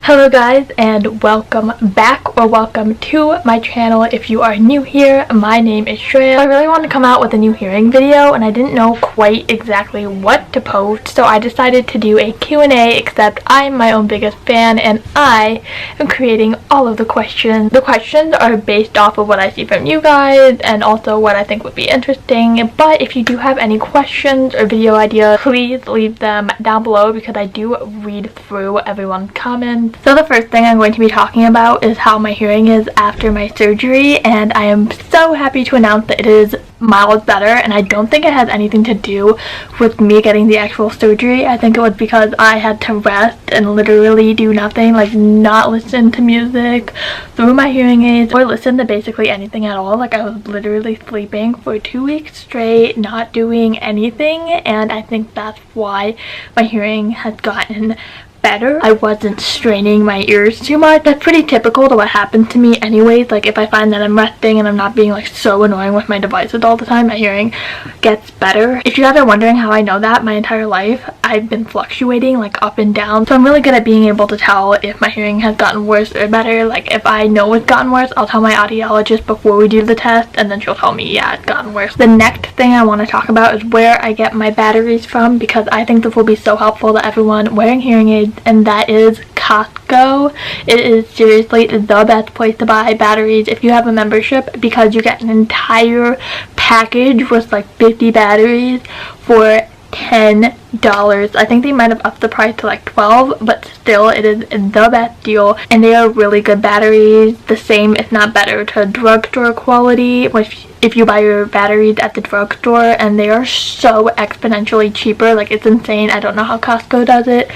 Hello guys, and welcome back or welcome to my channel. If you are new here, my name is Shreya. I really wanted to come out with a new hearing video and I didn't know quite exactly what to post, so I decided to do a Q&A, except I'm my own biggest fan and I am creating all of the questions. The questions are based off of what I see from you guys and also what I think would be interesting, but if you do have any questions or video ideas, please leave them down below because I do read through everyone's comments. So the first thing I'm going to be talking about is how my hearing is after my surgery, and I am so happy to announce that it is miles better, and I don't think it has anything to do with me getting the actual surgery. I think it was because I had to rest and literally do nothing, like not listen to music through my hearing aids or listen to basically anything at all. Like I was literally sleeping for 2 weeks straight, not doing anything, and I think that's why my hearing has gotten better. I wasn't straining my ears too much. That's pretty typical to what happens to me anyways. Like if I find that I'm resting and I'm not being like so annoying with my devices all the time, my hearing gets better. If you guys are wondering how I know that, my entire life I've been fluctuating like up and down, so I'm really good at being able to tell if my hearing has gotten worse or better. Like if I know it's gotten worse, I'll tell my audiologist before we do the test and then she'll tell me, yeah, it's gotten worse. The next thing I want to talk about is where I get my batteries from, because I think this will be so helpful to everyone wearing hearing aids, and that is Costco. It is seriously the best place to buy batteries if you have a membership, because you get an entire package with like 50 batteries for $10. I think they might have upped the price to like $12, but still it is the best deal, and they are really good batteries, the same if not better to drugstore quality, which if you buy your batteries at the drugstore, and they are so exponentially cheaper. Like it's insane. I don't know how Costco does it,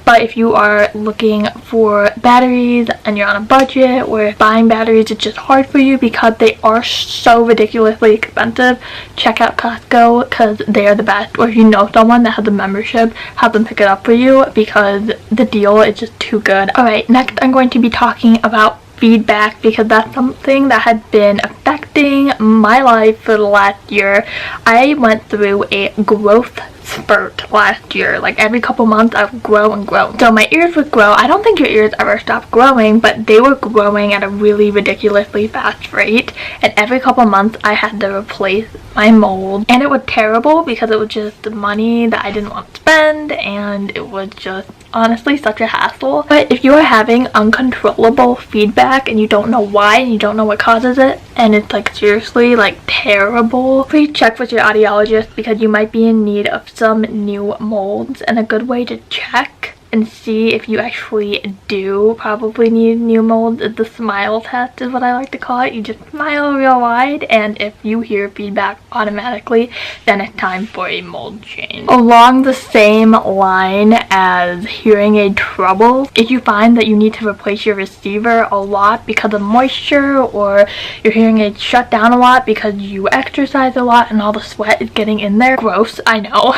but if you are looking for batteries and you're on a budget where buying batteries is just hard for you because they are so ridiculously expensive, check out Costco because they are the best. Or if you know someone that has a membership, have them pick it up for you because the deal is just too good. Alright, next I'm going to be talking about feedback, because that's something that had been affecting my life for the last year. I went through a growth spurt last year. Like every couple months I would grow and grow. So my ears would grow. I don't think your ears ever stop growing, but they were growing at a really ridiculously fast rate, and every couple months I had to replace my mold, and it was terrible because it was just money that I didn't want to spend, and it was just honestly such a hassle. But if you are having uncontrollable feedback and you don't know why and you don't know what causes it, and it's like seriously like terrible, please check with your audiologist because you might be in need of some new molds. And a good way to check and see if you actually do probably need new molds is the smile test, is what I like to call it. You just smile real wide, and if you hear feedback automatically, then it's time for a mold change. Along the same line as hearing aid trouble, if you find that you need to replace your receiver a lot because of moisture, or your hearing aid shut down a lot because you exercise a lot and all the sweat is getting in there. Gross, I know,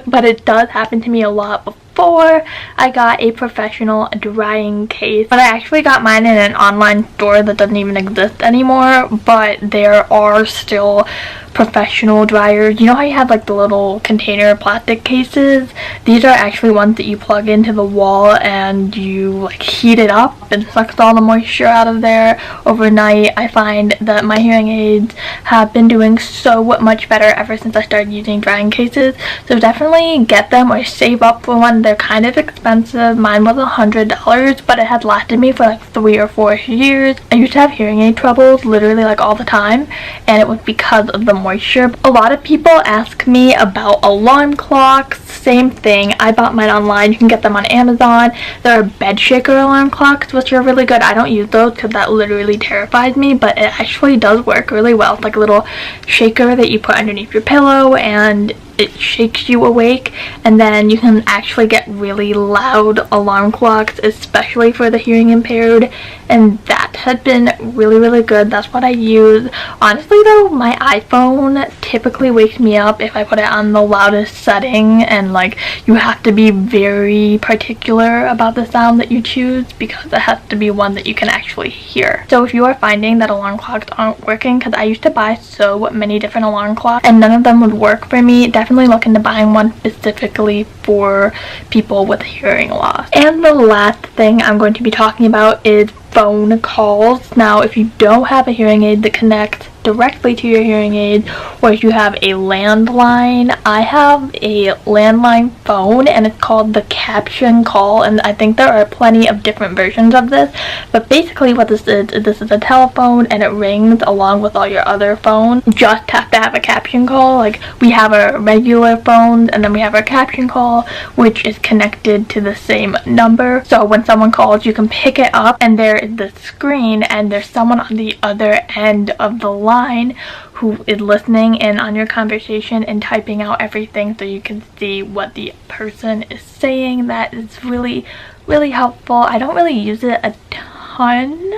but it does happen to me a lot before I got a professional drying case. But I actually got mine in an online store that doesn't even exist anymore, but there are still professional dryers. You know how you have like the little container plastic cases? These are actually ones that you plug into the wall and you like heat it up and sucks all the moisture out of there overnight. I find that my hearing aids have been doing so much better ever since I started using drying cases, so definitely get them or save up for one. They're kind of expensive. Mine was $100, but it had lasted me for like 3 or 4 years. I used to have hearing aid troubles literally like all the time, and it was because of the moisture. A lot of people ask me about alarm clocks. Same thing. I bought mine online. You can get them on Amazon. There are bed shaker alarm clocks, which are really good. I don't use those because that literally terrifies me, but it actually does work really well. It's like a little shaker that you put underneath your pillow and it shakes you awake, and then you can actually get really loud alarm clocks, especially for the hearing impaired, and that had been really good. That's what I use. Honestly though, my iPhone typically wakes me up if I put it on the loudest setting, and and like you have to be very particular about the sound that you choose because it has to be one that you can actually hear. So if you are finding that alarm clocks aren't working, because I used to buy so many different alarm clocks and none of them would work for me, definitely look into buying one specifically for people with hearing loss. And the last thing I'm going to be talking about is phone calls. Now, if you don't have a hearing aid that connects directly to your hearing aid, or if you have a landline, I have a landline phone and it's called the Caption Call, and I think there are plenty of different versions of this, but basically what this is a telephone and it rings along with all your other phones. You just have to have a caption call. Like, we have our regular phones and then we have our caption call, which is connected to the same number, so when someone calls you can pick it up and there is the screen and there's someone on the other end of the line who is listening in on your conversation and typing out everything so you can see what the person is saying. That is really, really helpful. I don't really use it a ton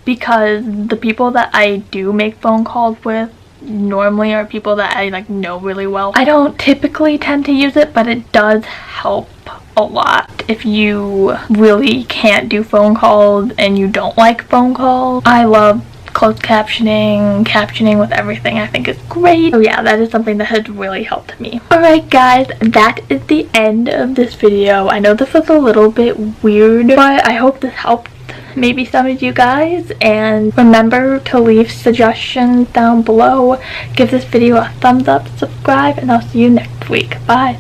because the people that I do make phone calls with normally are people that I like know really well. I don't typically tend to use it, but it does help a lot if you really can't do phone calls and you don't like phone calls. I love closed captioning with everything. I think it's great. So yeah, that is something that has really helped me. Alright guys, that is the end of this video. I know this was a little bit weird, but I hope this helped maybe some of you guys, and remember to leave suggestions down below. Give this video a thumbs up, subscribe, and I'll see you next week. Bye.